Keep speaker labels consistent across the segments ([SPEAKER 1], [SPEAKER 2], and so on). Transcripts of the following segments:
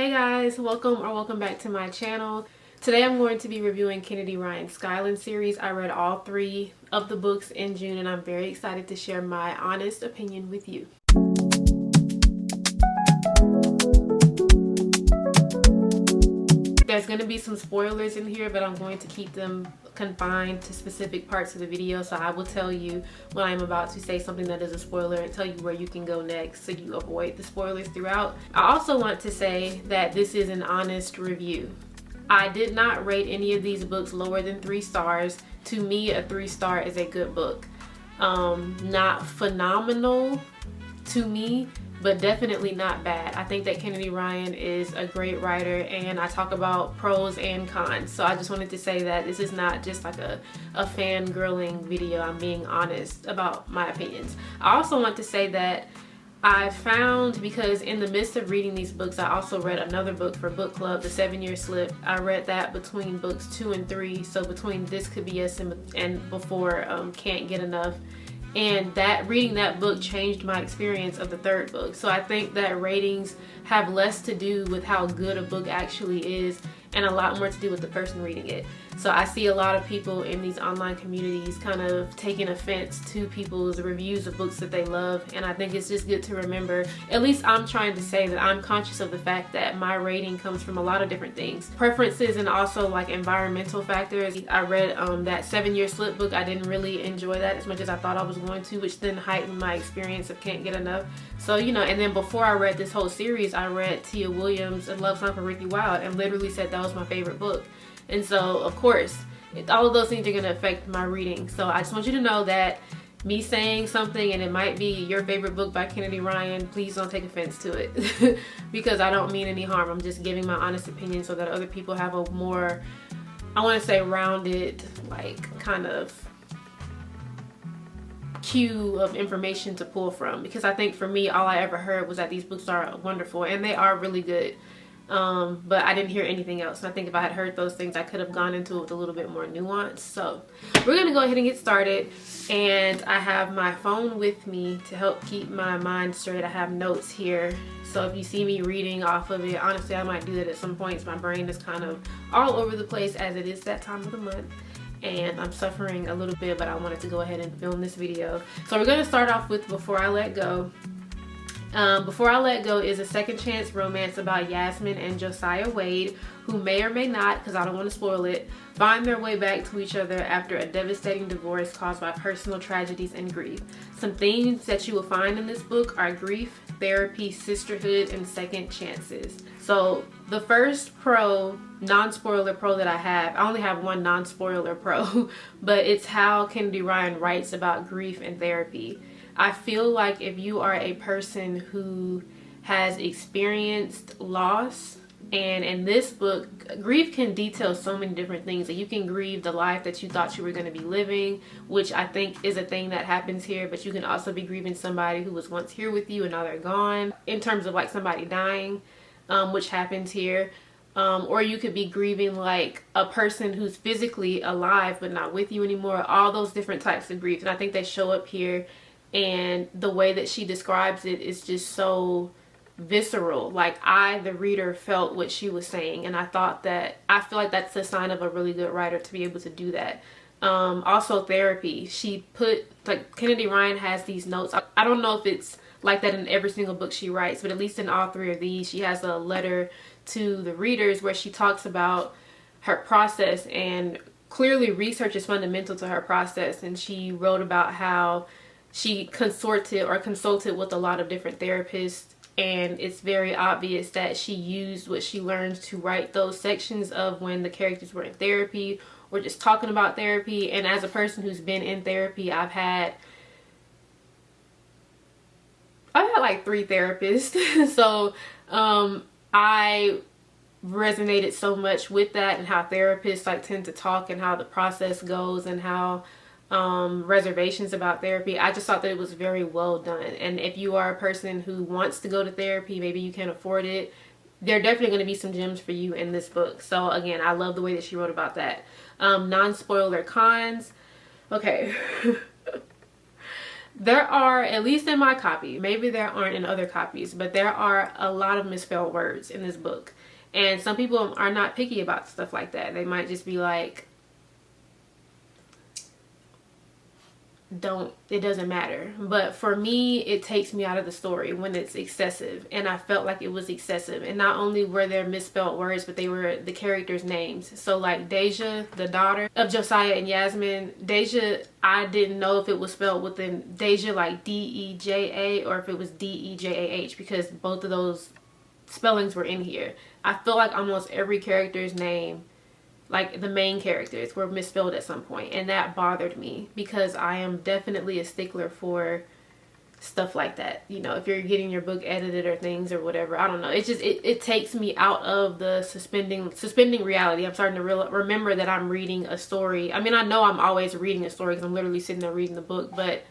[SPEAKER 1] Hey guys, welcome back to my channel. Today I'm going to be reviewing Kennedy Ryan Skyland series. I read all 3 of the books in June and I'm very excited to share my honest opinion with you. There's going to be some spoilers in here, but I'm going to keep them confined to specific parts of the video. So I will tell you when I'm about to say something that is a spoiler and tell you where you can go next so you avoid the spoilers throughout. I also want to say that this is an honest review. I did not rate any of these books lower than 3 stars. To me, a 3-star is a good book. Not phenomenal to me, but definitely not bad. I think that Kennedy Ryan is a great writer, and I talk about pros and cons. So I just wanted to say that this is not just like a fangirling video. I'm being honest about my opinions. I also want to say that I found, because in the midst of reading these books, I also read another book for book club, The 7-Year Slip. I read that between books 2 and 3. So between This Could Be Us and before Can't Get Enough. And that reading that book changed my experience of the 3rd book. So I think that ratings have less to do with how good a book actually is and a lot more to do with the person reading it. So I see a lot of people in these online communities kind of taking offense to people's reviews of books that they love, and I think it's just good to remember, at least I'm trying to say that I'm conscious of the fact that my rating comes from a lot of different things. Preferences and also like environmental factors. I read that 7-Year Slip book. I didn't really enjoy that as much as I thought I was going to, which then heightened my experience of Can't Get Enough. So, you know, and then before I read this whole series, I read Tia Williams' A Love Song for Ricky Wilde and literally said that was my favorite book. And so, of course, all of those things are going to affect my reading. So I just want you to know that me saying something and it might be your favorite book by Kennedy Ryan, please don't take offense to it because I don't mean any harm. I'm just giving my honest opinion so that other people have a more, I want to say, rounded, like, kind of queue of information to pull from, because I think for me, all I ever heard was that these books are wonderful and they are really good. But I didn't hear anything else. And I think if I had heard those things, I could have gone into it with a little bit more nuance. So we're going to go ahead and get started. And I have my phone with me to help keep my mind straight. I have notes here. So if you see me reading off of it, honestly, I might do that at some points. My brain is kind of all over the place as it is that time of the month. And I'm suffering a little bit, but I wanted to go ahead and film this video. So we're going to start off with Before I Let Go. Before I Let Go is a second chance romance about Yasmin and Josiah Wade, who may or may not, because I don't want to spoil it, find their way back to each other after a devastating divorce caused by personal tragedies and grief. Some themes that you will find in this book are grief, therapy, sisterhood, and second chances. So the first non-spoiler pro that I have, I only have one non-spoiler pro, but it's how Kennedy Ryan writes about grief and therapy. I feel like if you are a person who has experienced loss, and in this book, grief can detail so many different things. Like, you can grieve the life that you thought you were going to be living, which I think is a thing that happens here, but you can also be grieving somebody who was once here with you and now they're gone, in terms of like somebody dying, which happens here. Or you could be grieving like a person who's physically alive but not with you anymore. All those different types of grief, and I think they show up here. And the way that she describes it is just so visceral. Like, I, the reader, felt what she was saying. And I feel like that's a sign of a really good writer to be able to do that. Also therapy. She put, like, Kennedy Ryan has these notes. I don't know if it's like that in every single book she writes, but at least in all 3 of these, she has a letter to the readers where she talks about her process, and clearly research is fundamental to her process. And she wrote about how she consulted with a lot of different therapists, and it's very obvious that she used what she learned to write those sections of when the characters were in therapy or just talking about therapy. And as a person who's been in therapy, I've had like 3 therapists. So I resonated so much with that, and how therapists like tend to talk and how the process goes and how reservations about therapy. I just thought that it was very well done. And if you are a person who wants to go to therapy, maybe you can't afford it, there are definitely going to be some gems for you in this book. So again, I love the way that she wrote about that. Non-spoiler cons. Okay. There are, at least in my copy, maybe there aren't in other copies, but there are a lot of misspelled words in this book. And some people are not picky about stuff like that. They might just be like, it doesn't matter. But for me, it takes me out of the story when it's excessive, and I felt like it was excessive. And not only were there misspelled words, but they were the characters' names. So like Deja, the daughter of Josiah and Yasmin, Deja, I didn't know if it was spelled within Deja like D-E-J-A or if it was D-E-J-A-H, because both of those spellings were in here. I feel like almost every character's name, like the main characters, were misspelled at some point, and that bothered me because I am definitely a stickler for stuff like that. You know, if you're getting your book edited or things or whatever, I don't know. It just it takes me out of the suspending reality. I'm starting to remember that I'm reading a story. I mean, I know I'm always reading a story because I'm literally sitting there reading the book, but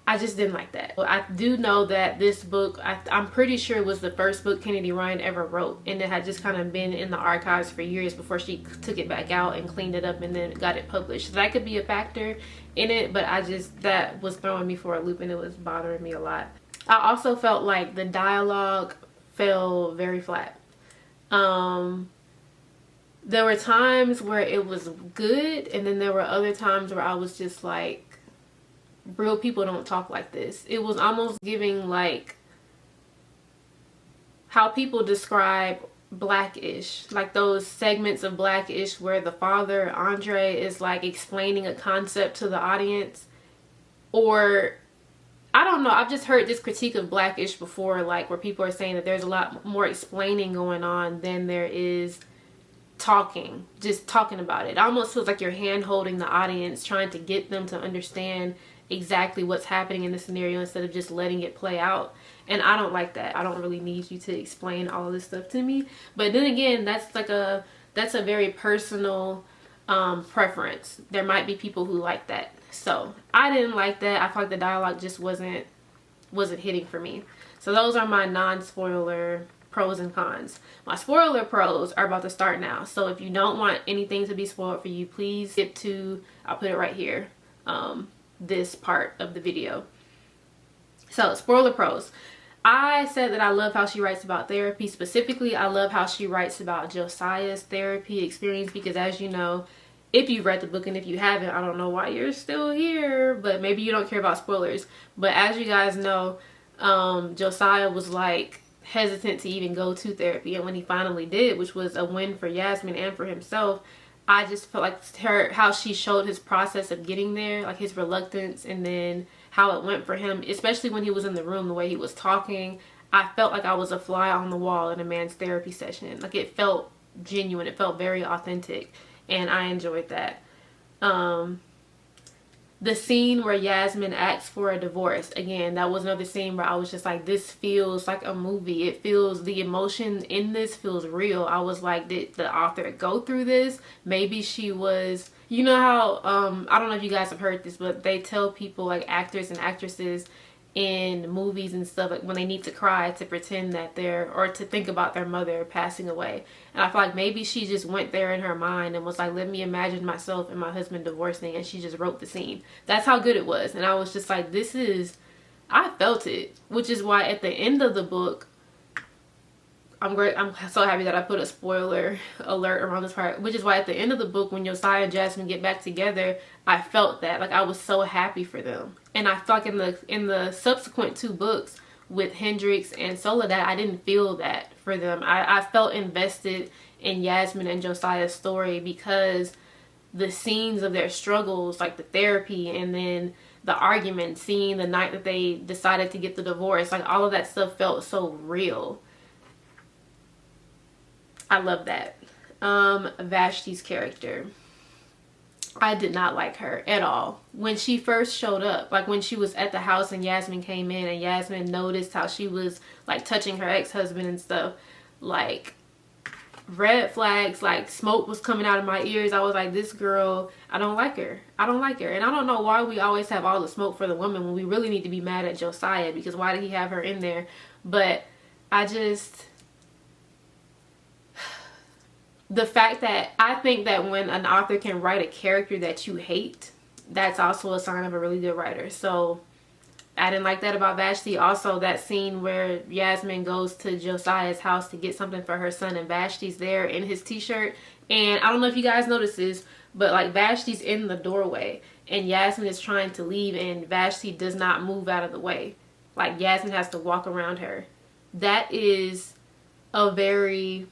[SPEAKER 1] I just didn't like that. I do know that this book, I'm pretty sure it was the first book Kennedy Ryan ever wrote, and it had just kind of been in the archives for years before she took it back out and cleaned it up and then got it published. So that could be a factor in it, but that was throwing me for a loop and it was bothering me a lot. I also felt like the dialogue fell very flat. There were times where it was good, and then there were other times where I was just like, real people don't talk like this. It was almost giving like how people describe Blackish, like those segments of Blackish where the father, Andre, is like explaining a concept to the audience. Or I don't know, I've just heard this critique of Blackish before, like where people are saying that there's a lot more explaining going on than there is just talking about it. It almost feels like you're hand holding the audience, trying to get them to understand exactly what's happening in the scenario instead of just letting it play out. And I don't like that. I don't really need you to explain all of this stuff to me. But then again, that's a very personal preference. There might be people who like that. So I didn't like that. I felt like the dialogue just wasn't hitting for me. So those are my non-spoiler pros and cons. My spoiler pros are about to start now. So if you don't want anything to be spoiled for you, please skip to, I'll put it right here, this part of the video. So spoiler pros. I said that I love how she writes about therapy. Specifically, I love how she writes about Josiah's therapy experience, because as you know, if you've read the book, and if you haven't, I don't know why you're still here, but maybe you don't care about spoilers. But as you guys know, Josiah was like hesitant to even go to therapy, and when he finally did, which was a win for Yasmin and for himself, I just felt like how she showed his process of getting there, like his reluctance, and then how it went for him, especially when he was in the room, the way he was talking. I felt like I was a fly on the wall in a man's therapy session. Like, it felt genuine. It felt very authentic, and I enjoyed that. The scene where Yasmin asks for a divorce, again, that was another scene where I was just like, this feels like a movie. It feels, the emotion in this feels real. I was like, did the author go through this? Maybe she was, you know how, I don't know if you guys have heard this, but they tell people, like actors and actresses in movies and stuff, like when they need to cry, to pretend that or to think about their mother passing away. And I feel like maybe she just went there in her mind and was like, let me imagine myself and my husband divorcing, and she just wrote the scene. That's how good it was. And I was just like, I felt it, which is why at the end of the book, I'm so happy that I put a spoiler alert around this part, which is why at the end of the book, when Josiah and Jasmine get back together, I felt that. Like, I was so happy for them. And I felt like in the subsequent two books with Hendrix and Soledad, I didn't feel that for them. I felt invested in Yasmin and Josiah's story because the scenes of their struggles, like the therapy and then the argument, seeing the night that they decided to get the divorce, like all of that stuff felt so real. I love that. Vashti's character, I did not like her at all. When she first showed up, like when she was at the house and Yasmin came in and Yasmin noticed how she was like touching her ex-husband and stuff, like red flags, like smoke was coming out of my ears. I was like, this girl, I don't like her. I don't like her. And I don't know why we always have all the smoke for the woman when we really need to be mad at Josiah, because why did he have her in there? But the fact that I think that when an author can write a character that you hate, that's also a sign of a really good writer. So I didn't like that about Vashti. Also, that scene where Yasmin goes to Josiah's house to get something for her son, and Vashti's there in his t-shirt. And I don't know if you guys notice this, but like Vashti's in the doorway, and Yasmin is trying to leave, and Vashti does not move out of the way. Like Yasmin has to walk around her. That is a very,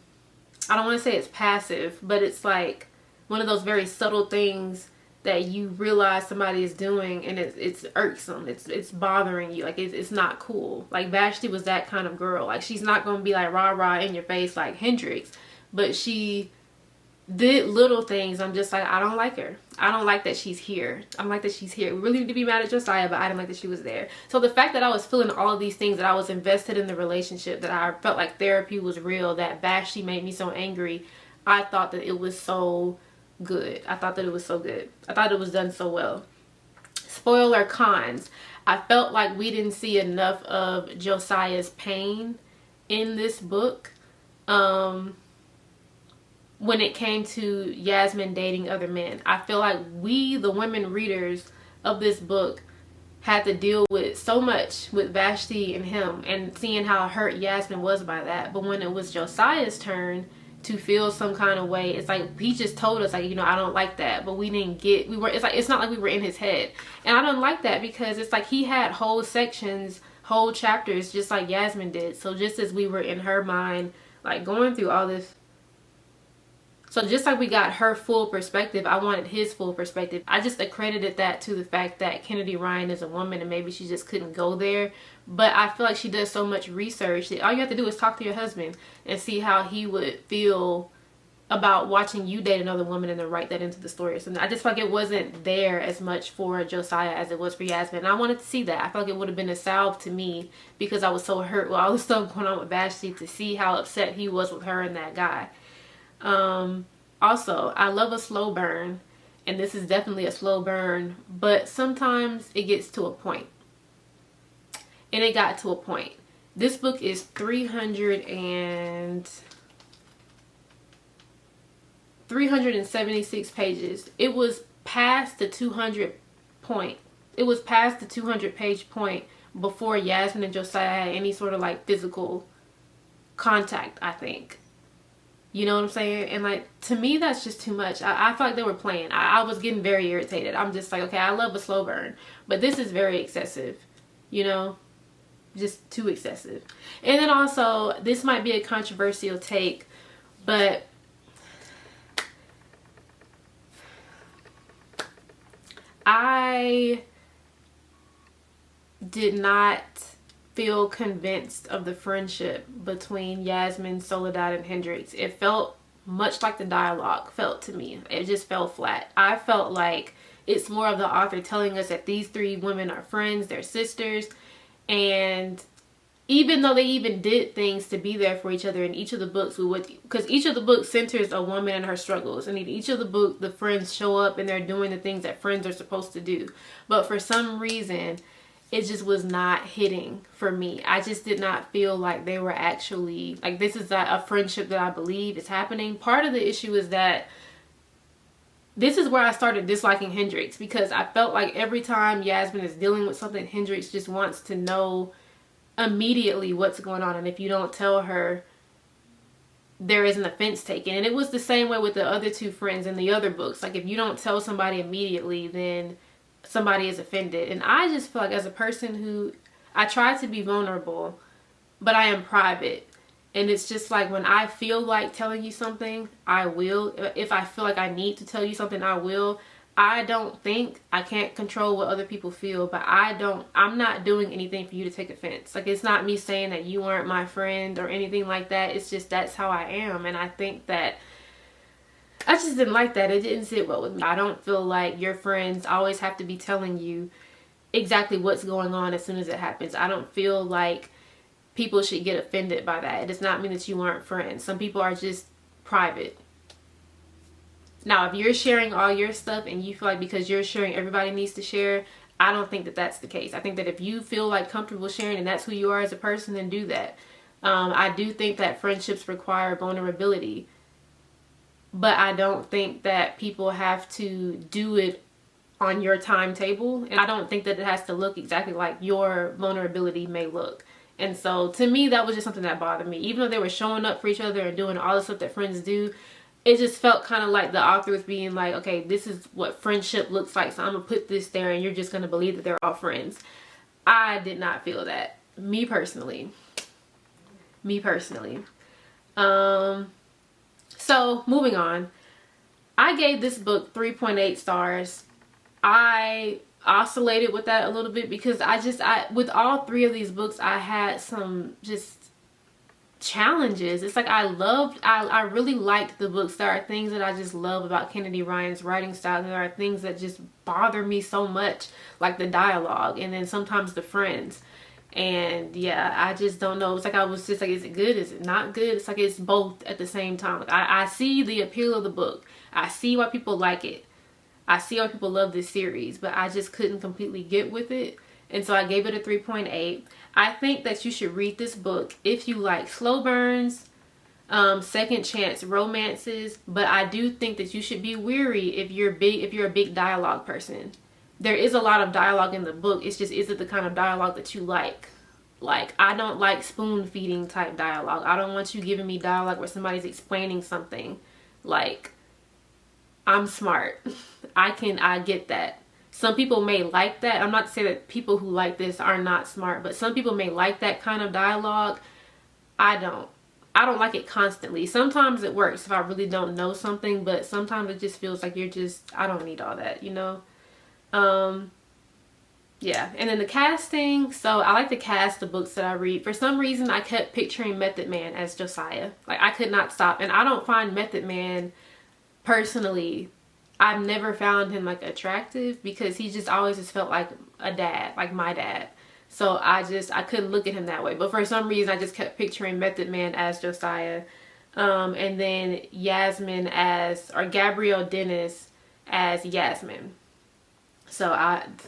[SPEAKER 1] I don't want to say it's passive, but it's like one of those very subtle things that you realize somebody is doing, and it's irksome. It's bothering you. Like it's not cool. Like Vashti was that kind of girl. Like she's not gonna be like rah rah in your face like Hendrix, but she did little things. I'm just like, I don't like her. I don't like that she's here. I don't like that she's here. We really need to be mad at Josiah, but I didn't like that she was there. So the fact that I was feeling all of these things, that I was invested in the relationship, that I felt like therapy was real, that Vashti made me so angry, I thought that it was so good. I thought that it was so good. I thought it was done so well. Spoiler cons. I felt like we didn't see enough of Josiah's pain in this book. When it came to Yasmin dating other men, I feel like we, the women readers of this book, had to deal with so much with Vashti and him, and seeing how hurt Yasmin was by that. But when it was Josiah's turn to feel some kind of way, it's like he just told us, like, you know, I don't like that, but we didn't get, it's not like we were in his head. And I don't like that, because it's like he had whole sections, whole chapters, just like Yasmin did. So just as we were in her mind, like going through all this, so just like we got her full perspective, I wanted his full perspective. I just accredited that to the fact that Kennedy Ryan is a woman, and maybe she just couldn't go there. But I feel like she does so much research that all you have to do is talk to your husband and see how he would feel about watching you date another woman, and then write that into the story. So I just feel like it wasn't there as much for Josiah as it was for Yasmin. And I wanted to see that. I feel like it would have been a salve to me, because I was so hurt with all the stuff going on with Vashti, to see how upset he was with her and that guy. Also, I love a slow burn, and this is definitely a slow burn, but sometimes it gets to a point. And it got to a point. This book is 376 pages. It was past the 200 point. It was past the 200 page point before Yasmin and Josiah had any sort of like physical contact, I think. You know what I'm saying? And like, to me, that's just too much. I felt like they were playing. I was getting very irritated. I'm just like, okay, I love a slow burn, but this is very excessive, you know, just too excessive. And then also, this might be a controversial take, but I did not feel convinced of the friendship between Yasmin, Soledad, and Hendrix. It felt much like the dialogue felt to me. It just fell flat. I felt like it's more of the author telling us that these three women are friends, they're sisters, and even though they even did things to be there for each other in each of the books, because each of the books centers a woman and her struggles, and in each of the books the friends show up and they're doing the things that friends are supposed to do. But for some reason, it just was not hitting for me. I just did not feel like they were actually, like, this is a friendship that I believe is happening. Part of the issue is that this is where I started disliking Hendrix, because I felt like every time Yasmin is dealing with something, Hendrix just wants to know immediately what's going on. And if you don't tell her, there is an offense taken. And it was the same way with the other two friends in the other books. Like, if you don't tell somebody immediately, then somebody is offended. And I just feel like, as a person who, I try to be vulnerable, but I am private. And it's just like, when I feel like telling you something, I will. If I feel like I need to tell you something, I will. I can't control what other people feel, but I'm not doing anything for you to take offense. Like, it's not me saying that you aren't my friend or anything like that. It's just, that's how I am. And I think that I just didn't like that. It didn't sit well with me. I don't feel like your friends always have to be telling you exactly what's going on as soon as it happens. I don't feel like people should get offended by that. It does not mean that you aren't friends. Some people are just private. Now, if you're sharing all your stuff and you feel like because you're sharing, everybody needs to share, I don't think that that's the case. I think that if you feel like comfortable sharing and that's who you are as a person, then do that. I do think that friendships require vulnerability. But I don't think that people have to do it on your timetable. And I don't think that it has to look exactly like your vulnerability may look. And so to me, that was just something that bothered me. Even though they were showing up for each other and doing all the stuff that friends do, it just felt kind of like the author was being like, okay, this is what friendship looks like, so I'm gonna put this there and you're just gonna believe that they're all friends. I did not feel that. Me personally. So moving on, I gave this book 3.8 stars. I oscillated with that a little bit because I with all three of these books, I had some just challenges. It's like I really liked the books. There are things that I just love about Kennedy Ryan's writing style, and there are things that just bother me so much, like the dialogue and then sometimes the friends. And yeah, I just don't know. It's like I was just like, is it good? Is it not good? It's like it's both at the same time. Like I see the appeal of the book. I see why people like it. I see why people love this series, but I just couldn't completely get with it. And so I gave it a 3.8. I think that you should read this book if you like slow burns, second chance romances, but I do think that you should be weary if you're a big dialogue person. There is a lot of dialogue in the book. It's just, is it the kind of dialogue that you like? Like, I don't like spoon feeding type dialogue. I don't want you giving me dialogue where somebody's explaining something. Like, I'm smart. I get that. Some people may like that. I'm not to say that people who like this are not smart, but some people may like that kind of dialogue. I don't like it constantly. Sometimes it works if I really don't know something, but sometimes it just feels like I don't need all that, you know? Yeah. And then the casting. So I like to cast the books that I read. For some reason, I kept picturing Method Man as Josiah. Like, I could not stop. And I don't find Method Man, personally, I've never found him like attractive, because he just always just felt like a dad, like my dad. So I couldn't look at him that way. But for some reason, I just kept picturing Method Man as Josiah. And then Gabrielle Dennis as Yasmin. So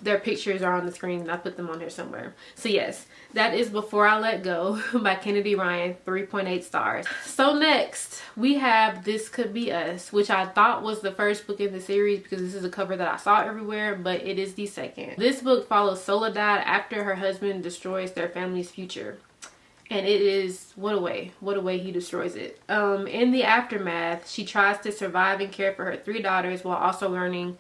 [SPEAKER 1] their pictures are on the screen, and I put them on here somewhere. So yes, that is Before I Let Go by Kennedy Ryan, 3.8 stars. So next, we have This Could Be Us, which I thought was the first book in the series because this is a cover that I saw everywhere, but it is the second. This book follows Soledad after her husband destroys their family's future. And it is, what a way he destroys it. In the aftermath, she tries to survive and care for her 3 daughters while also learning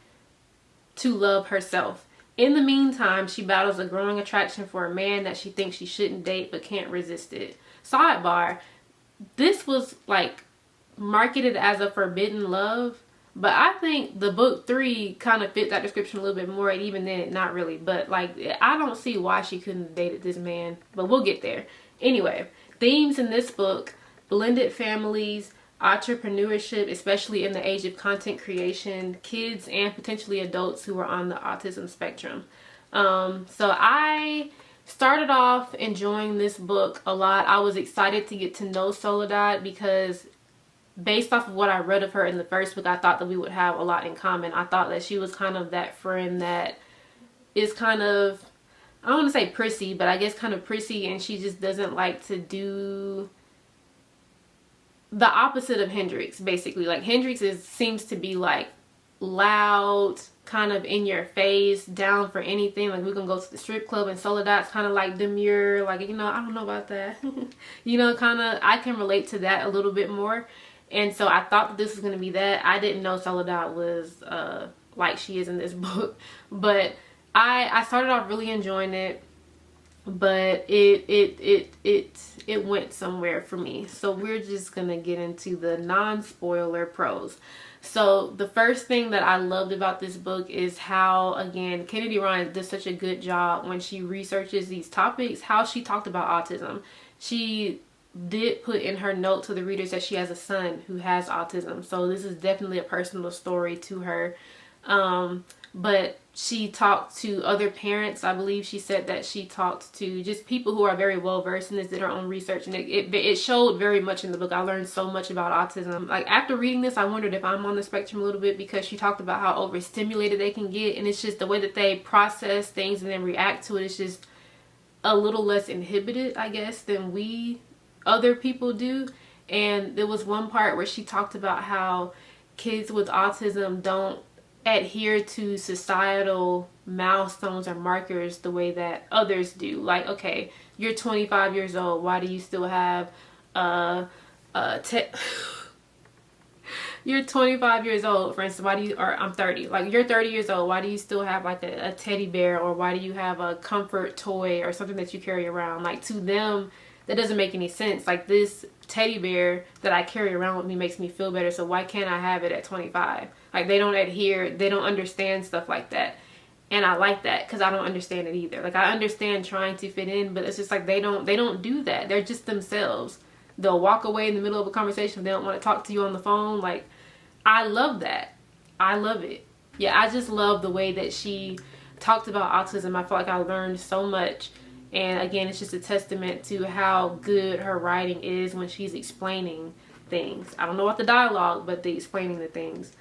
[SPEAKER 1] to love herself. In the meantime, she battles a growing attraction for a man that she thinks she shouldn't date but can't resist it. Sidebar, this was like marketed as a forbidden love, but I think the book 3 kind of fit that description a little bit more, and even then not really. But like, I don't see why she couldn't have dated this man, but we'll get there. Anyway, themes in this book: blended families, entrepreneurship, especially in the age of content creation, kids and potentially adults who are on the autism spectrum. So I started off enjoying this book a lot. I was excited to get to know Soledad because based off of what I read of her in the first book, I thought that we would have a lot in common. I thought that she was kind of that friend that is kind of, I don't want to say prissy, but I guess kind of prissy, and she just doesn't like to do the opposite of Hendrix, basically. Like, Hendrix seems to be like loud, kind of in your face, down for anything. Like, we're gonna go to the strip club, and Soledad's kind of like demure, like, you know, I don't know about that. You know, kind of, I can relate to that a little bit more. And so I thought that this was gonna be that. I didn't know Soledad was like she is in this book, but I started off really enjoying it, but it went somewhere for me. So we're just gonna get into the non-spoiler pros. So the first thing that I loved about this book is how, again, Kennedy Ryan does such a good job when she researches these topics, how she talked about autism. She did put in her note to the readers that she has a son who has autism. So this is definitely a personal story to her. But she talked to other parents. I believe she said that she talked to just people who are very well versed in this, did her own research, and it showed very much in the book. I learned so much about autism. Like, after reading this, I wondered if I'm on the spectrum a little bit, because she talked about how overstimulated they can get, and it's just the way that they process things and then react to it. It's just a little less inhibited, I guess, than other people do. And there was one part where she talked about how kids with autism don't adhere to societal milestones or markers the way that others do. Like, okay, you're 25 years old. Why do you still have you're 25 years old, for instance, why do you, or I'm 30, like you're 30 years old, why do you still have like a teddy bear, or why do you have a comfort toy or something that you carry around? Like, to them, that doesn't make any sense. Like, this teddy bear that I carry around with me makes me feel better, so why can't I have it at 25? Like, they don't adhere, they don't understand stuff like that. And I like that, because I don't understand it either. Like, I understand trying to fit in, but it's just like they don't do that. They're just themselves. They'll walk away in the middle of a conversation. They don't want to talk to you on the phone. Like, I love that. I love it. Yeah, I just love the way that she talked about autism. I feel like I learned so much. And again, it's just a testament to how good her writing is when she's explaining things. I don't know about the dialogue, but the explaining the things.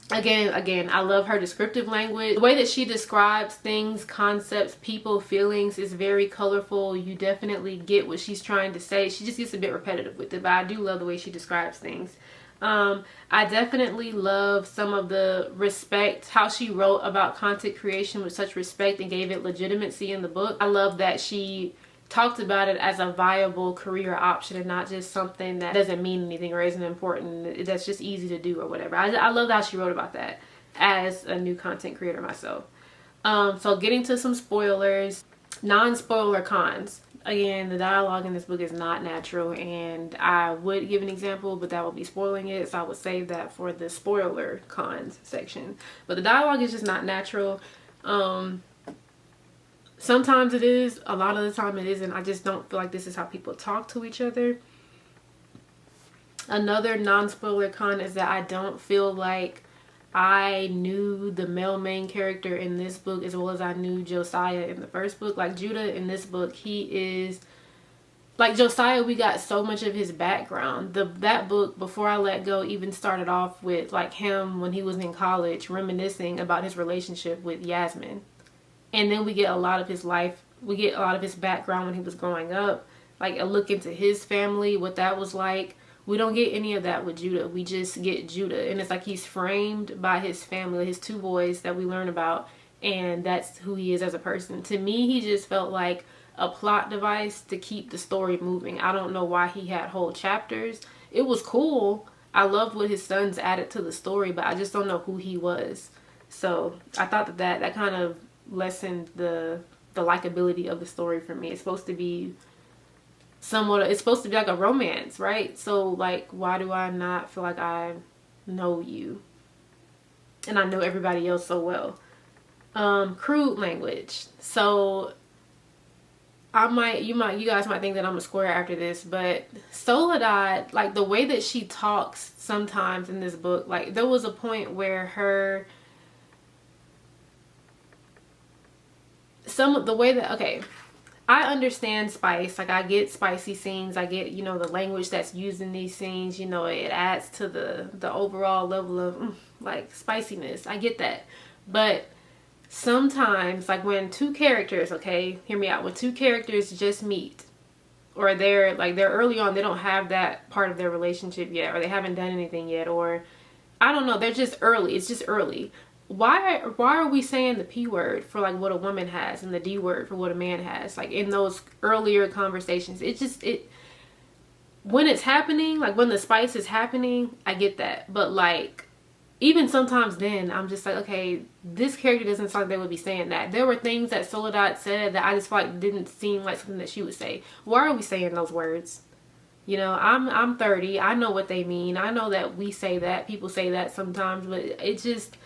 [SPEAKER 1] Again, I love her descriptive language. The way that she describes things, concepts, people, feelings is very colorful. You definitely get what she's trying to say. She just gets a bit repetitive with it, but I do love the way she describes things. I definitely love some of the respect, how she wrote about content creation with such respect and gave it legitimacy in the book. I love that she talked about it as a viable career option and not just something that doesn't mean anything or isn't important, that's just easy to do or whatever. I love how she wrote about that as a new content creator myself. So getting to some spoilers, non-spoiler cons. Again, the dialogue in this book is not natural, and I would give an example, but that would be spoiling it, so I would save that for the spoiler cons section. But the dialogue is just not natural. Sometimes it is, a lot of the time it isn't. I just don't feel like this is how people talk to each other. Another non-spoiler con is that I don't feel like I knew the male main character in this book as well as I knew Josiah in the first book. Like, Judah in this book, he is like Josiah. We got so much of his background. That book, Before I Let Go, even started off with like him when he was in college reminiscing about his relationship with Yasmin, and then we get a lot of his life. We get a lot of his background when he was growing up, like a look into his family, what that was like. We don't get any of that with Judah. We just get Judah. And it's like he's framed by his family, his two boys that we learn about. And that's who he is as a person. To me, he just felt like a plot device to keep the story moving. I don't know why he had whole chapters. It was cool. I loved what his sons added to the story, but I just don't know who he was. So I thought that kind of lessened the likability of the story for me. It's supposed to be it's supposed to be like a romance, right? So like, why do I not feel like I know you and I know everybody else so well? Crude language. So you guys might think that I'm a square after this, but Soledad, like the way that she talks sometimes in this book, like there was a point where I understand spice. Like, I get spicy scenes. I get, the language that's used in these scenes. It adds to the overall level of, like, spiciness. I get that. But sometimes, like, when two characters, okay, hear me out. When two characters just meet, or they're early on, they don't have that part of their relationship yet, or they haven't done anything yet, or, I don't know, they're just early. It's just early. Why are we saying the P word for like what a woman has and the D word for what a man has? Like in those earlier conversations, when it's happening, like when the spice is happening, I get that. But like, even sometimes then I'm just like, okay, this character doesn't sound like they would be saying that. There were things that Soledad said that I just felt like didn't seem like something that she would say. Why are we saying those words? I'm 30. I know what they mean. I know that we say that. People say that sometimes, but it just,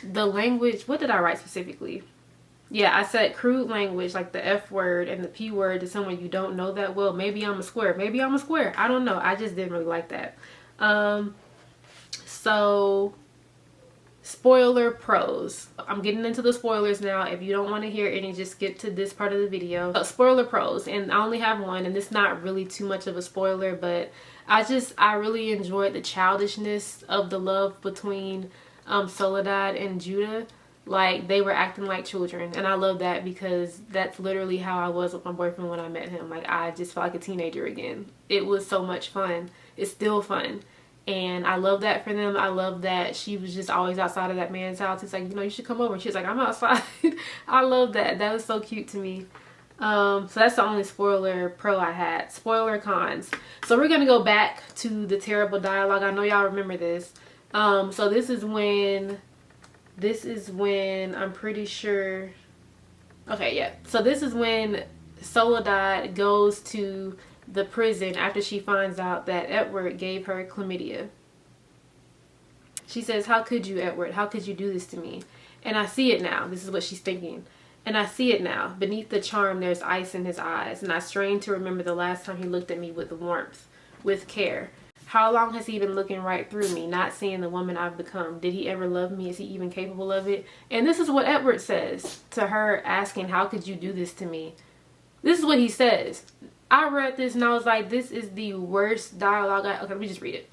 [SPEAKER 1] the language, what did I write specifically? Yeah, I said crude language, like the F word and the P word to someone you don't know that well. Maybe I'm a square. I don't know. I just didn't really like that. So spoiler pros. I'm getting into the spoilers now. If you don't want to hear any, just skip to this part of the video. Spoiler pros, and I only have one, and it's not really too much of a spoiler, but I really enjoyed the childishness of the love between Soledad and Judah. Like, they were acting like children, and I love that because that's literally how I was with my boyfriend when I met him. Like, I just felt like a teenager again. It was so much fun. It's still fun. And I love that for them. I love that she was just always outside of that man's house. It's like, you know, you should come over. She's like, I'm outside. I love that. That was so cute to me. So that's the only spoiler pro I had. Spoiler cons. So we're going to go back to the terrible dialogue. I know y'all remember this. So this is when I'm pretty sure. Okay, yeah. So this is when Soledad goes to the prison after she finds out that Edward gave her chlamydia. She says, how could you, Edward? How could you do this to me? And I see it now. This is what she's thinking. And I see it now. Beneath the charm, there's ice in his eyes. And I strain to remember the last time he looked at me with warmth, with care. How long has he been looking right through me, not seeing the woman I've become? Did he ever love me? Is he even capable of it? And this is what Edward says to her, asking, how could you do this to me? This is what he says. I read this and I was like, this is the worst dialogue. Okay, let me just read it.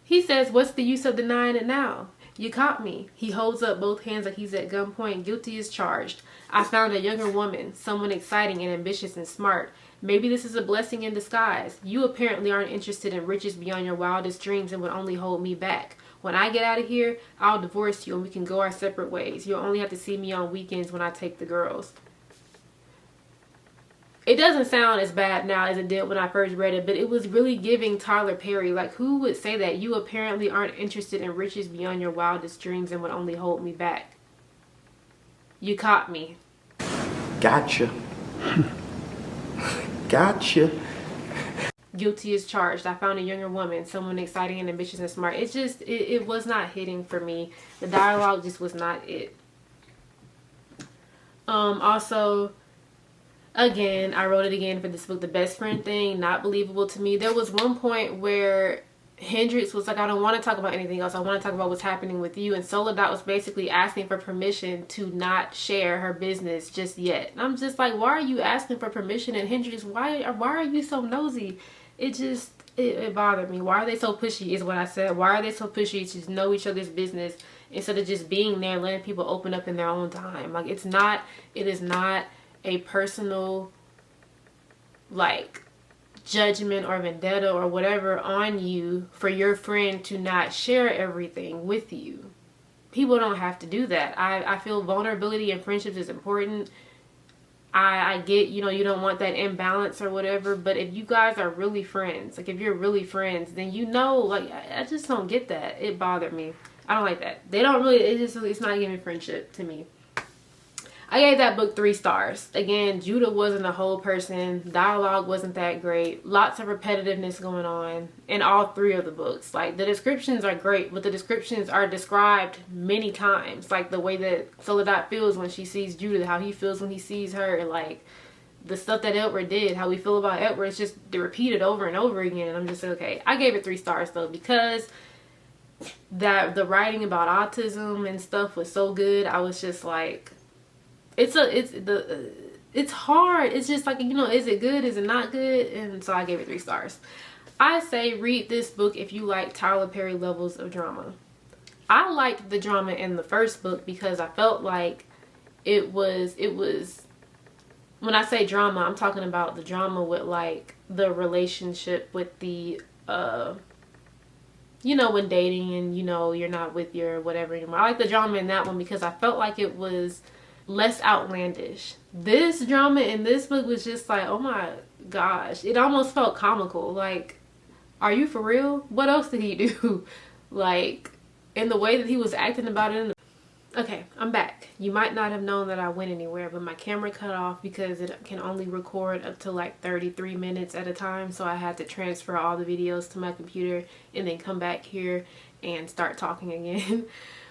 [SPEAKER 1] He says, what's the use of denying it now? You caught me. He holds up both hands like he's at gunpoint. Guilty as charged. I found a younger woman, someone exciting and ambitious and smart. Maybe this is a blessing in disguise. You apparently aren't interested in riches beyond your wildest dreams and would only hold me back. When I get out of here, I'll divorce you and we can go our separate ways. You'll only have to see me on weekends when I take the girls. It doesn't sound as bad now as it did when I first read it, but it was really giving Tyler Perry. Like, who would say that? You apparently aren't interested in riches beyond your wildest dreams and would only hold me back. You caught me.
[SPEAKER 2] Gotcha. Gotcha.
[SPEAKER 1] Guilty as charged. I found a younger woman, someone exciting and ambitious and smart. It's just, it was not hitting for me. The dialogue just was not it. Also, again, I wrote it again for this book, the best friend thing, not believable to me. There was one point where Hendrix was like, I don't want to talk about anything else. I want to talk about what's happening with you. And Soledad was basically asking for permission to not share her business just yet. And I'm just like, why are you asking for permission? And Hendrix, why are you so nosy? It just, it bothered me. Why are they so pushy is what I said. Why are they so pushy to just know each other's business instead of just being there and letting people open up in their own time? Like, it is not a personal, like, judgment or vendetta or whatever on you for your friend to not share everything with you. People don't have to do that. I feel vulnerability in friendships is important. I get, you know, you don't want that imbalance or whatever, but if you guys are really friends, like if you're really friends, then you know, like, I just don't get that. It bothered me. I don't like that. They don't really, it's not giving friendship to me. I gave that book 3 stars. Again, Judah wasn't a whole person. Dialogue wasn't that great. Lots of repetitiveness going on in all 3 of the books. Like, the descriptions are great, but the descriptions are described many times. Like, the way that Soledad feels when she sees Judah, how he feels when he sees her. Like, the stuff that Edward did, how we feel about Edward, it's just repeated over and over again. And I'm just okay. I gave it 3 stars, though, because that the writing about autism and stuff was so good. I was just like, it's hard. It's just like, you know, is it good? Is it not good? And so I gave it 3 stars. I say read this book if you like Tyler Perry levels of drama. I liked the drama in the first book because I felt like it was, when I say drama, I'm talking about the drama with like the relationship with the, you know, when dating and, you know, you're not with your whatever anymore. I like the drama in that one because I felt like it was less outlandish. This drama in this book was just like, oh my gosh, it almost felt comical. Like, are you for real? What else did he do? Like, in the way that he was acting about it. Okay, I'm back. You might not have known that I went anywhere, but my camera cut off because it can only record up to like 33 minutes at a time, so I had to transfer all the videos to my computer and then come back here and start talking again.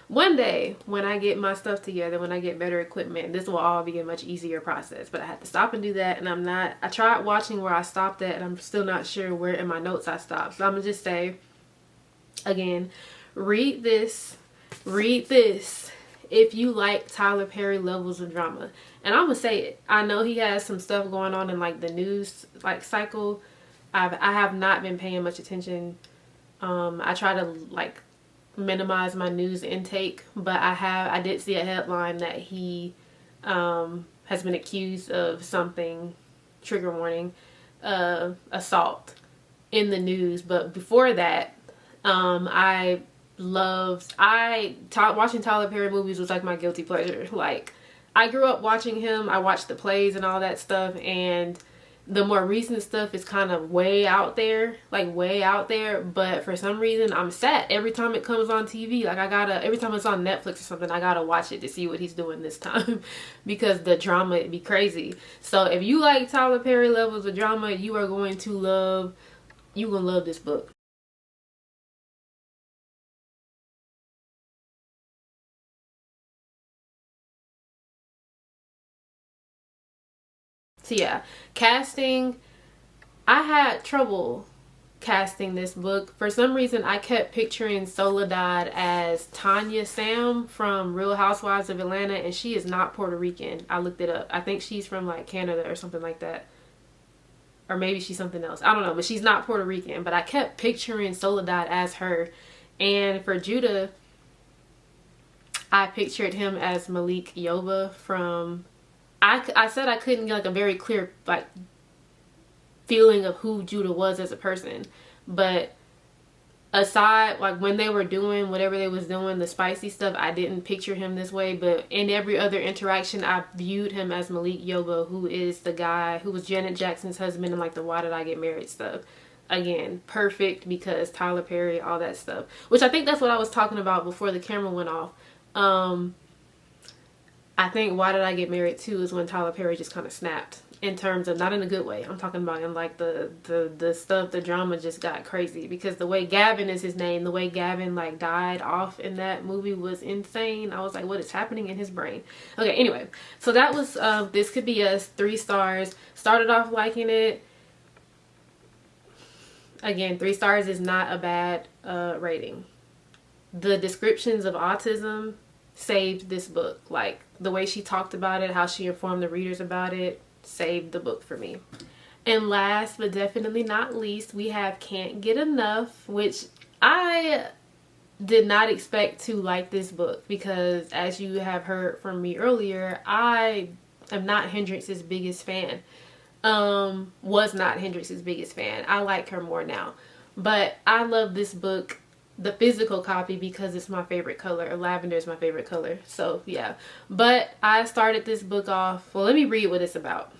[SPEAKER 1] One day, when I get my stuff together, when I get better equipment, this will all be a much easier process. But I had to stop and do that, and I tried watching where I stopped at, and I'm still not sure where in my notes I stopped. So I'm going to just say, again, read this if you like Tyler Perry levels of drama. And I'm going to say it. I know he has some stuff going on in, like, the news, like, cycle. I have not been paying much attention. I try to, like, minimize my news intake, but I did see a headline that he has been accused of something, trigger warning, assault in the news. But before that, Watching Tyler Perry movies was like my guilty pleasure. Like, I grew up watching him. I watched the plays and all that stuff, and the more recent stuff is kind of way out there, like way out there. But for some reason, I'm sad every time it comes on TV. Like, every time it's on Netflix or something, I gotta watch it to see what he's doing this time because the drama it'd be crazy. So if you like Tyler Perry levels of drama, you are going to love this book. So yeah, casting. I had trouble casting this book. For some reason, I kept picturing Soledad as Tanya Sam from Real Housewives of Atlanta, and she is not Puerto Rican. I looked it up. I think she's from like Canada or something like that. Or maybe she's something else. I don't know, but she's not Puerto Rican. But I kept picturing Soledad as her. And for Judah, I pictured him as Malik Yoba from... I said I couldn't get like a very clear like feeling of who Judah was as a person, but aside, like when they were doing whatever they was doing, the spicy stuff, I didn't picture him this way. But in every other interaction, I viewed him as Malik Yoba, who is the guy who was Janet Jackson's husband and like the Why Did I Get Married stuff. Again, perfect because Tyler Perry, all that stuff, which I think that's what I was talking about before the camera went off. I think Why Did I Get Married too is when Tyler Perry just kind of snapped, in terms of, not in a good way, I'm talking about in like the stuff, the drama just got crazy, because the way Gavin is his name, the way Gavin like died off in that movie was insane. I was like, what is happening in his brain? Okay, anyway, so that was This Could Be Us, 3 stars. Started off liking it. Again, 3 stars is not a bad rating. The descriptions of autism saved this book. Like, the way she talked about it, how she informed the readers about it, saved the book for me. And last but definitely not least, we have Can't Get Enough, which I did not expect to like this book because, as you have heard from me earlier, I am not Hendrix's biggest fan. Was not Hendrix's biggest fan. I like her more now. But I love this book, the physical copy, because it's my favorite color. Lavender is my favorite color. So yeah. But I started this book off. Well, let me read what it's about.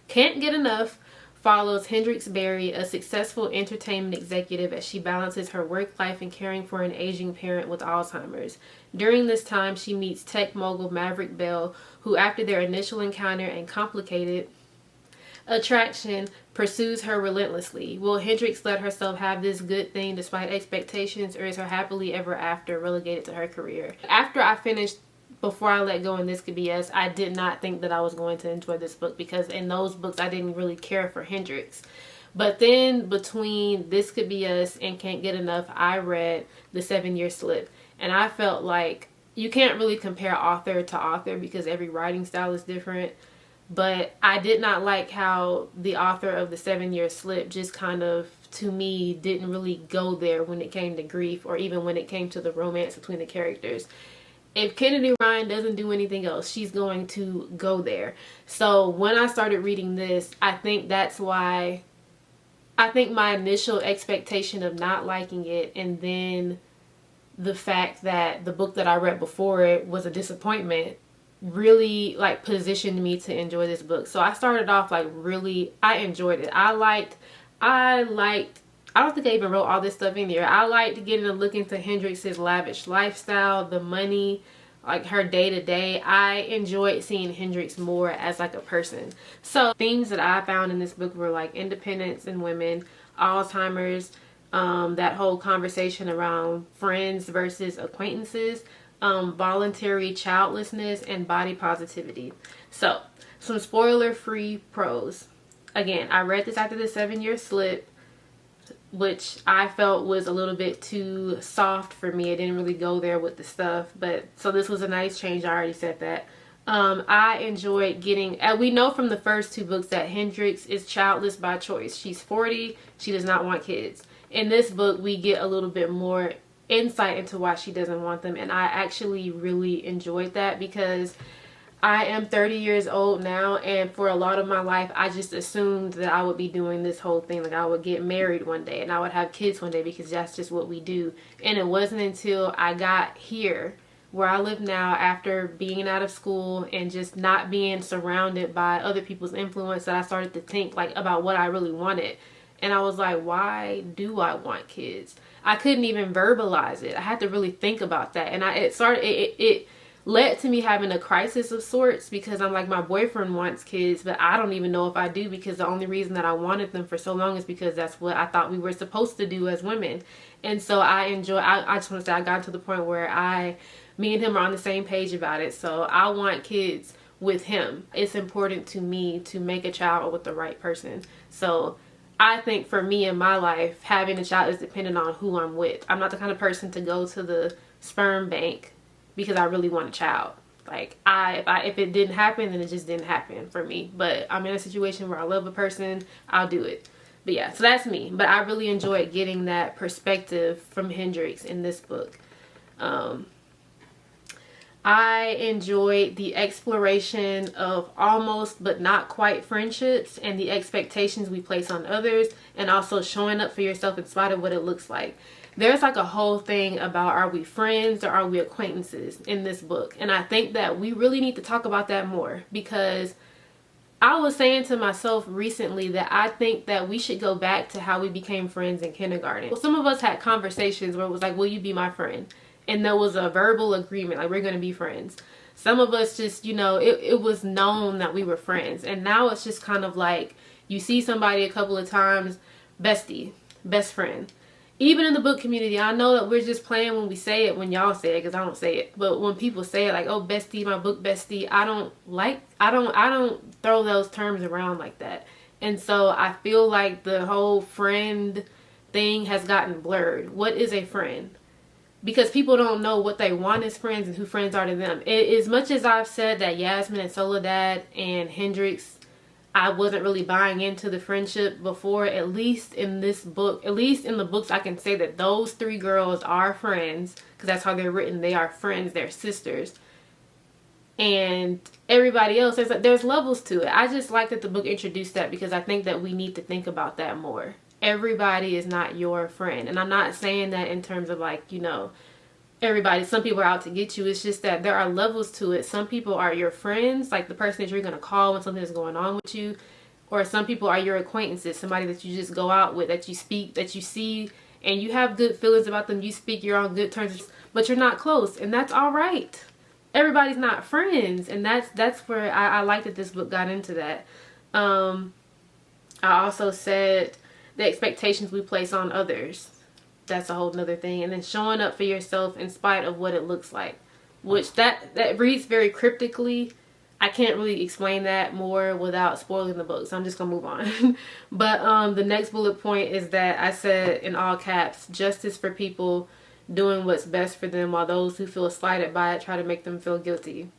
[SPEAKER 1] Can't Get Enough follows Hendrix Berry, a successful entertainment executive, as she balances her work life and caring for an aging parent with Alzheimer's. During this time, she meets tech mogul Maverick Bell, who, after their initial encounter and complicated attraction, pursues her relentlessly. Will Hendrix let herself have this good thing despite expectations, or is her happily ever after relegated to her career? After I finished Before I Let Go and This Could Be Us, I did not think that I was going to enjoy this book, because in those books I didn't really care for Hendrix. But then between This Could Be Us and Can't Get Enough, I read The 7-Year Slip, and I felt like you can't really compare author to author because every writing style is different. But I did not like how the author of The 7-Year Slip just kind of, to me, didn't really go there when it came to grief, or even when it came to the romance between the characters. If Kennedy Ryan doesn't do anything else, she's going to go there. So when I started reading this, I think that's why, I think my initial expectation of not liking it, and then the fact that the book that I read before it was a disappointment, really like positioned me to enjoy this book. So I started off like really, I enjoyed it. I liked, I don't think I even wrote all this stuff in there. I liked getting a look into Hendrix's lavish lifestyle, the money, like her day to day. I enjoyed seeing Hendrix more as like a person. So themes that I found in this book were like independence in women, Alzheimer's, that whole conversation around friends versus acquaintances, voluntary childlessness, and body positivity. So some spoiler free prose. Again, I read this after The 7-Year Slip, which I felt was a little bit too soft for me. It didn't really go there with the stuff, but so this was a nice change. I already said that. I enjoyed getting, we know from the first 2 books that Hendrix is childless by choice. She's 40, she does not want kids. In this book, we get a little bit more insight into why she doesn't want them, and I actually really enjoyed that, because I am 30 years old now, and for a lot of my life, I just assumed that I would be doing this whole thing. Like, I would get married one day and I would have kids one day because that's just what we do. And it wasn't until I got here where I live now, after being out of school and just not being surrounded by other people's influence, that I started to think like about what I really wanted. And I was like, why do I want kids? I couldn't even verbalize it. I had to really think about that. And it led to me having a crisis of sorts, because I'm like, my boyfriend wants kids, but I don't even know if I do, because the only reason that I wanted them for so long is because that's what I thought we were supposed to do as women. And so I just want to say I got to the point where me and him are on the same page about it. So I want kids with him. It's important to me to make a child with the right person. So I think for me in my life, having a child is dependent on who I'm with. I'm not the kind of person to go to the sperm bank because I really want a child. Like, if it didn't happen, then it just didn't happen for me. But I'm in a situation where I love a person, I'll do it. But yeah, so that's me. But I really enjoyed getting that perspective from Hendrix in this book. I enjoyed the exploration of almost but not quite friendships and the expectations we place on others, and also showing up for yourself in spite of what it looks like. There's like a whole thing about, are we friends or are we acquaintances in this book? And I think that we really need to talk about that more, because I was saying to myself recently that I think that we should go back to how we became friends in kindergarten. Well, some of us had conversations where it was like, will you be my friend? And there was a verbal agreement, like, we're going to be friends. Some of us just, it was known that we were friends. And now it's just kind of like, you see somebody a couple of times, bestie, best friend. Even in the book community, I know that we're just playing when we say it, when y'all say it, because I don't say it. But when people say it, like, oh, bestie, my book bestie, I don't throw those terms around like that. And so I feel like the whole friend thing has gotten blurred. What is a friend? Because people don't know what they want as friends and who friends are to them. As much as I've said that Yasmin and Soledad and Hendrix, I wasn't really buying into the friendship before, at least in this book, at least in the books, I can say that those three girls are friends, because that's how they're written. They are friends, they're sisters. And everybody else, there's levels to it. I just like that the book introduced that, because I think that we need to think about that more. Everybody is not your friend. And I'm not saying that in terms of like, everybody, some people are out to get you. It's just that there are levels to it. Some people are your friends, like the person that you're going to call when something is going on with you. Or some people are your acquaintances, somebody that you just go out with, that you speak, that you see, and you have good feelings about them. You speak, you're on good terms, but you're not close. And that's all right. Everybody's not friends. And that's where I like that this book got into that. I also said the expectations we place on others. That's a whole nother thing. And then showing up for yourself in spite of what it looks like, which that reads very cryptically. I can't really explain that more without spoiling the book, so I'm just gonna move on. But the next bullet point is that I said in all caps, justice for people doing what's best for them, while those who feel slighted by it try to make them feel guilty.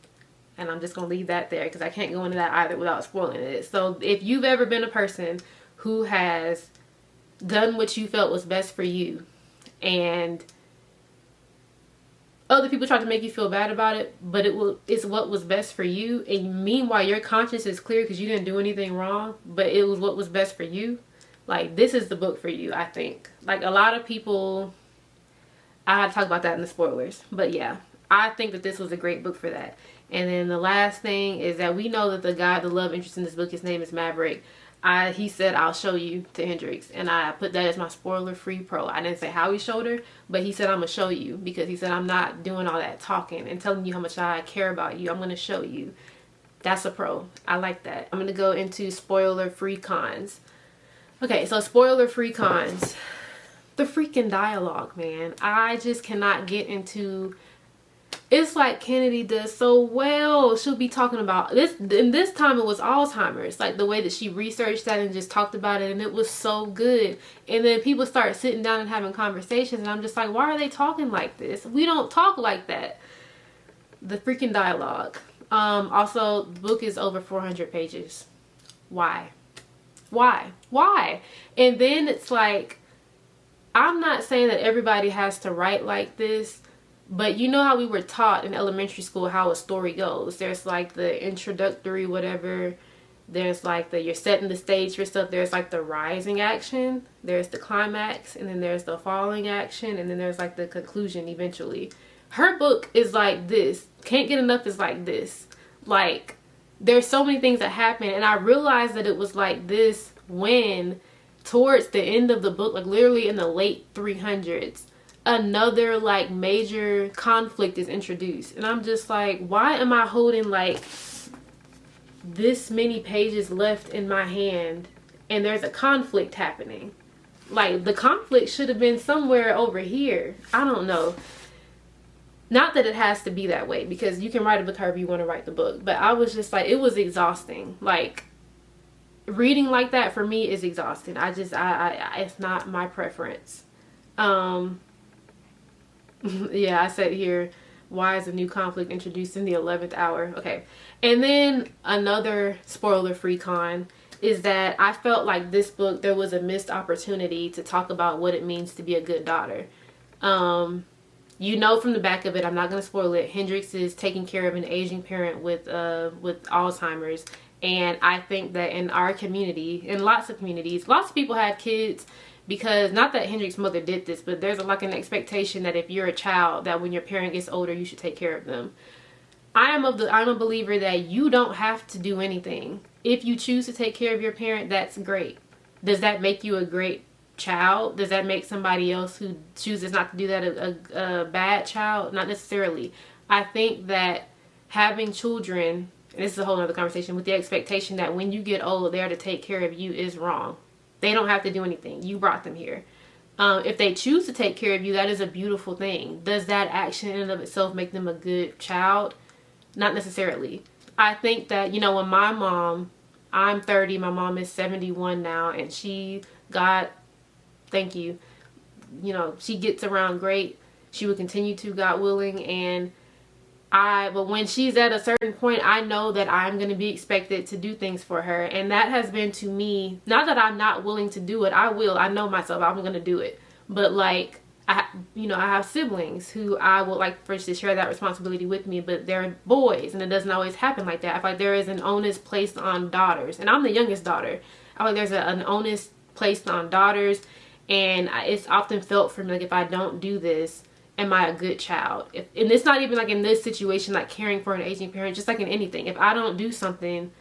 [SPEAKER 1] And I'm just gonna leave that there, because I can't go into that either without spoiling it. So if you've ever been a person who has done what you felt was best for you, and other people try to make you feel bad about it, but it's what was best for you, and meanwhile your conscience is clear because you didn't do anything wrong, but it was what was best for you, like, this is the book for you. I think, like, a lot of people, I had to talk about that in the spoilers, but yeah, I think that this was a great book for that. And then the last thing is that we know that the love interest in this book, his name is Maverick. He said, I'll show you to Hendrix, and I put that as my spoiler-free pro. I didn't say how he showed her, but he said, I'm gonna show you, because he said, I'm not doing all that talking and telling you how much I care about you. I'm gonna show you. That's a pro. I like that. I'm gonna go into spoiler-free cons. Okay, so spoiler-free cons. The freaking dialogue, man. I just cannot get into. It's like Kennedy does so well. She'll be talking about this, and this time it was Alzheimer's. Like the way that she researched that and just talked about it, and it was so good. And then people start sitting down and having conversations, and I'm just like, why are they talking like this? We don't talk like that. The freaking dialogue. Also, the book is over 400 pages. Why? And then it's like, I'm not saying that everybody has to write like this, But you know how we were taught in elementary school how a story goes. There's like the introductory whatever. There's like you're setting the stage for stuff. There's like the rising action. There's the climax. And then there's the falling action. And then there's like the conclusion eventually. Her book is like this. Can't Get Enough is like this. Like, there's so many things that happen. And I realized that it was like this when towards the end of the book, like literally in the late 300s, another like major conflict is introduced. And I'm just like, why am I holding like this many pages left in my hand and there's a conflict happening? Like, the conflict should have been somewhere over here. I don't know. Not that it has to be that way, because you can write a book however you want to write the book. But I was just like, it was exhausting. Like, reading like that for me is exhausting. I it's not my preference. Yeah, I said here, why is a new conflict introduced in the 11th hour? Okay. And then another spoiler-free con is that I felt like this book, there was a missed opportunity to talk about what it means to be a good daughter. You know from the back of it, I'm not going to spoil it, Hendrix is taking care of an aging parent with Alzheimer's. And I think that in our community, in lots of communities, lots of people have kids because, not that Hendrix's mother did this, but there's like an expectation that if you're a child, that when your parent gets older, you should take care of them. I'm a believer that you don't have to do anything. If you choose to take care of your parent, that's great. Does that make you a great child? Does that make somebody else who chooses not to do that a bad child? Not necessarily. I think that having children, and this is a whole other conversation, with the expectation that when you get old, they're to take care of you is wrong. They don't have to do anything. You brought them here. If they choose to take care of you, that is a beautiful thing. Does that action in and of itself make them a good child? Not necessarily. I think that, you know, when my mom, I'm 30, my mom is 71 now, and she got, thank you, you know, she gets around great. She will continue to, God willing, and but when she's at a certain point, I know that I'm going to be expected to do things for her. And that has been to me, not that I'm not willing to do it. I will. I know myself. I'm going to do it. But like, I have siblings who I would like for to share that responsibility with me, but they're boys and it doesn't always happen like that. I feel like there is an onus placed on daughters, and I'm the youngest daughter. I feel like there's an onus placed on daughters, and it's often felt for me like, if I don't do this, am I a good child? And it's not even like in this situation, like caring for an aging parent, just like in anything. If I don't do something,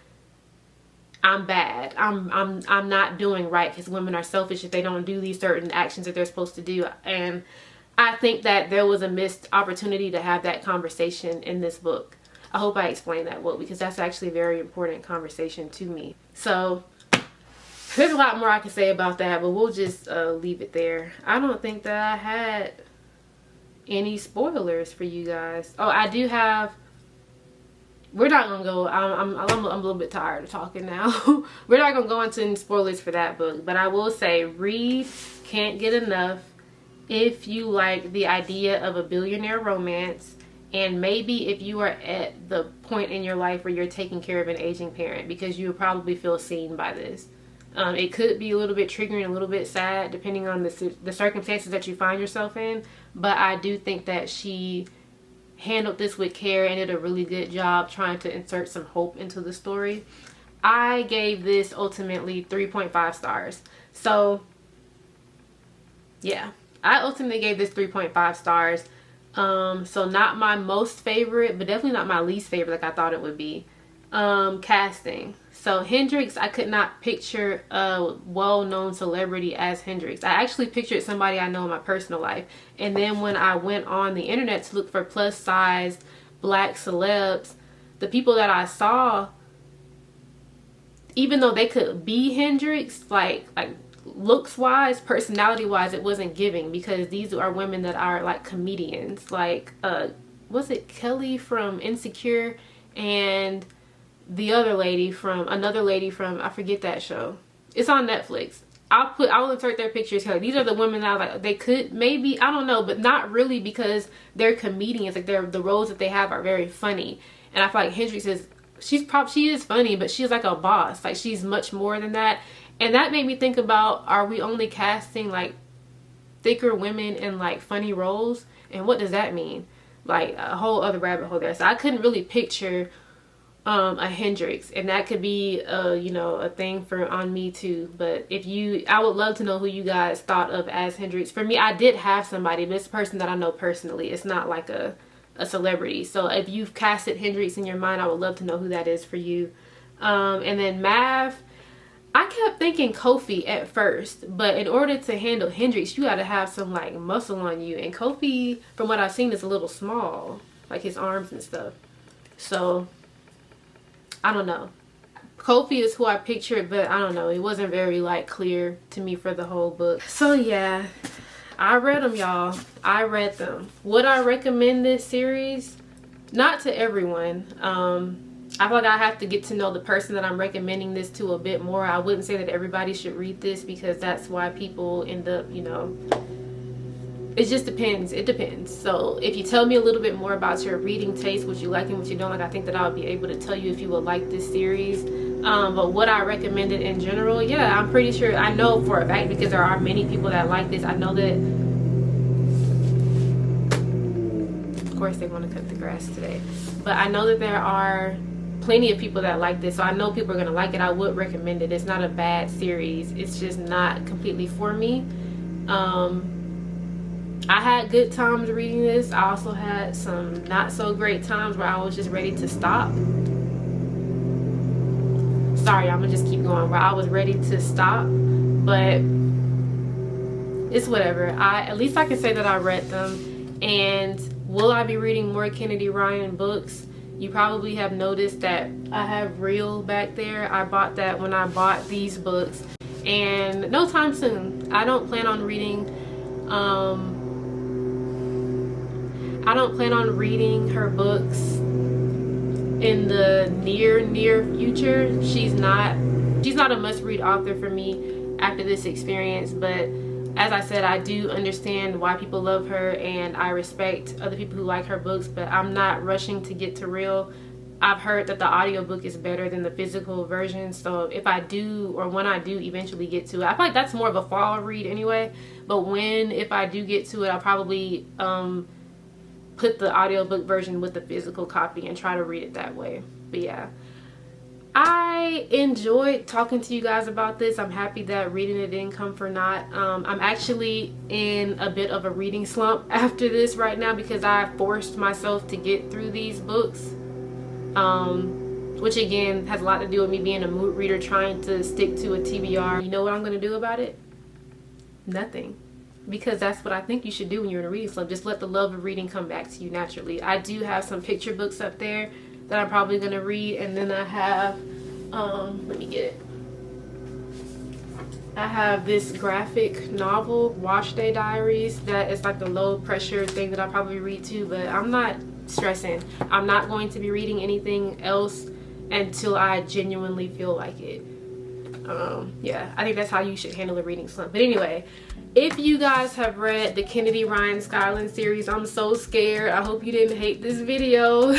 [SPEAKER 1] I'm bad. I'm not doing right, because women are selfish if they don't do these certain actions that they're supposed to do. And I think that there was a missed opportunity to have that conversation in this book. I hope I explained that well, because that's actually a very important conversation to me. So there's a lot more I can say about that, but we'll just leave it there. I don't think that I had any spoilers for you guys. Oh, I do have, we're not gonna go, I'm a little bit tired of talking now. We're not gonna go into any spoilers for that book, but I will say, read Can't Get Enough if you like the idea of a billionaire romance, and maybe if you are at the point in your life where you're taking care of an aging parent, because you will probably feel seen by this. It could be a little bit triggering, a little bit sad, depending on the circumstances that you find yourself in. But I do think that she handled this with care and did a really good job trying to insert some hope into the story. I gave this ultimately 3.5 stars. So, yeah. I ultimately gave this 3.5 stars. So not my most favorite, but definitely not my least favorite like I thought it would be. Casting. So Hendrix, I could not picture a well-known celebrity as Hendrix. I actually pictured somebody I know in my personal life. And then when I went on the internet to look for plus-size black celebs, the people that I saw, even though they could be Hendrix, like looks-wise, personality-wise, it wasn't giving, because these are women that are like comedians. Like, was it Kelly from Insecure, and the other lady from, another lady from, I forget that show. It's on Netflix. I'll insert their pictures here. These are the women that I like. They could, maybe, I don't know, but not really, because they're comedians. Like, the roles that they have are very funny. And I feel like Hendrix is, she is funny, but she's like a boss. Like, she's much more than that. And that made me think about, are we only casting like thicker women in like funny roles? And what does that mean? like a whole other rabbit hole there. So I couldn't really picture a Hendrix, and that could be you know, a thing for on me too. But if you, I would love to know who you guys thought of as Hendrix. For me, I did have somebody, but it's a person that I know personally. It's not like a celebrity. So if you've casted Hendrix in your mind, I would love to know who that is for you. And then Mav, I kept thinking Kofi at first, but in order to handle Hendrix, you got to have some like muscle on you, and Kofi, from what I've seen, is a little small, like his arms and stuff. So I don't know. Kofi is who I pictured, but I don't know, it wasn't very like clear to me for the whole book. So yeah, I read them, y'all. I read them. Would I recommend this series? Not to everyone. I feel like I have to get to know the person that I'm recommending this to a bit more. I wouldn't say that everybody should read this, because that's why people end up, you know, it just depends. It depends. So if you tell me a little bit more about your reading taste, what you like and what you don't like, I think that I'll be able to tell you if you would like this series. But would I recommend it in general? Yeah, I'm pretty sure. I know for a fact, because there are many people that like this. I know that, of course, they want to cut the grass today, but I know that there are plenty of people that like this, so I know people are going to like it. I would recommend it. It's not a bad series. It's just not completely for me. I had good times reading this. I also had some not so great times where I was just ready to stop. Sorry, I'm gonna just keep going. Where I was ready to stop, but it's whatever. At least I can say that I read them. And will I be reading more Kennedy Ryan books? You probably have noticed that I have Real back there. I bought that when I bought these books, and no time soon. I don't plan on reading her books in the near future. She's not a must-read author for me after this experience, but as I said, I do understand why people love her, and I respect other people who like her books, but I'm not rushing to get to Real. I've heard that the audiobook is better than the physical version, so if I do, or when I do eventually get to it, I feel like that's more of a fall read anyway, but if I do get to it, I'll probably put the audiobook version with the physical copy and try to read it that way. But yeah, I enjoyed talking to you guys about this. I'm happy that reading it didn't come for naught. I'm actually in a bit of a reading slump after this right now, because I forced myself to get through these books, which again has a lot to do with me being a mood reader trying to stick to a TBR. You know what I'm going to do about it? Nothing. Because that's what I think you should do when you're in a reading slump. Just let the love of reading come back to you naturally. I do have some picture books up there that I'm probably going to read, and then I have let me get it. I have this graphic novel, Wash Day Diaries, that is like the low pressure thing that I'll probably read too, but I'm not stressing. I'm not going to be reading anything else until I genuinely feel like it. Yeah, I think that's how you should handle a reading slump. But anyway, if you guys have read the Kennedy Ryan Skyland series, I'm so scared. I hope you didn't hate this video.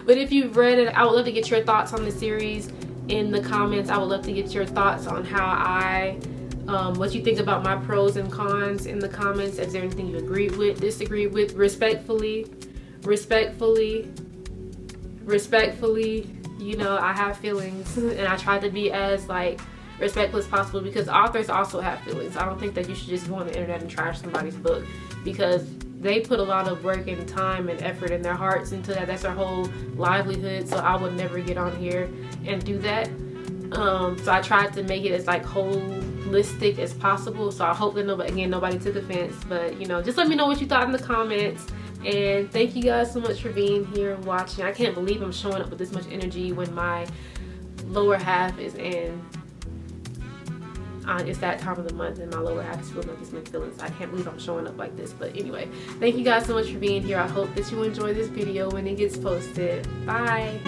[SPEAKER 1] But if you've read it, I would love to get your thoughts on the series in the comments. I would love to get your thoughts on how what you think about my pros and cons in the comments. Is there anything you agree with, disagree with? Respectfully, you know, I have feelings, and I try to be as like respectful as possible, because authors also have feelings. I don't think that you should just go on the internet and trash somebody's book, because they put a lot of work and time and effort in their hearts into that. That's their whole livelihood. So I would never get on here and do that. So I tried to make it as like holistic as possible. So I hope that nobody took offense, but you know, just let me know what you thought in the comments. And thank you guys so much for being here and watching. I can't believe I'm showing up with this much energy when my lower half is in it's that time of the month, and my lower half is feeling like these mixed feelings. I can't believe I'm showing up like this. But anyway, thank you guys so much for being here. I hope that you enjoy this video when it gets posted. Bye.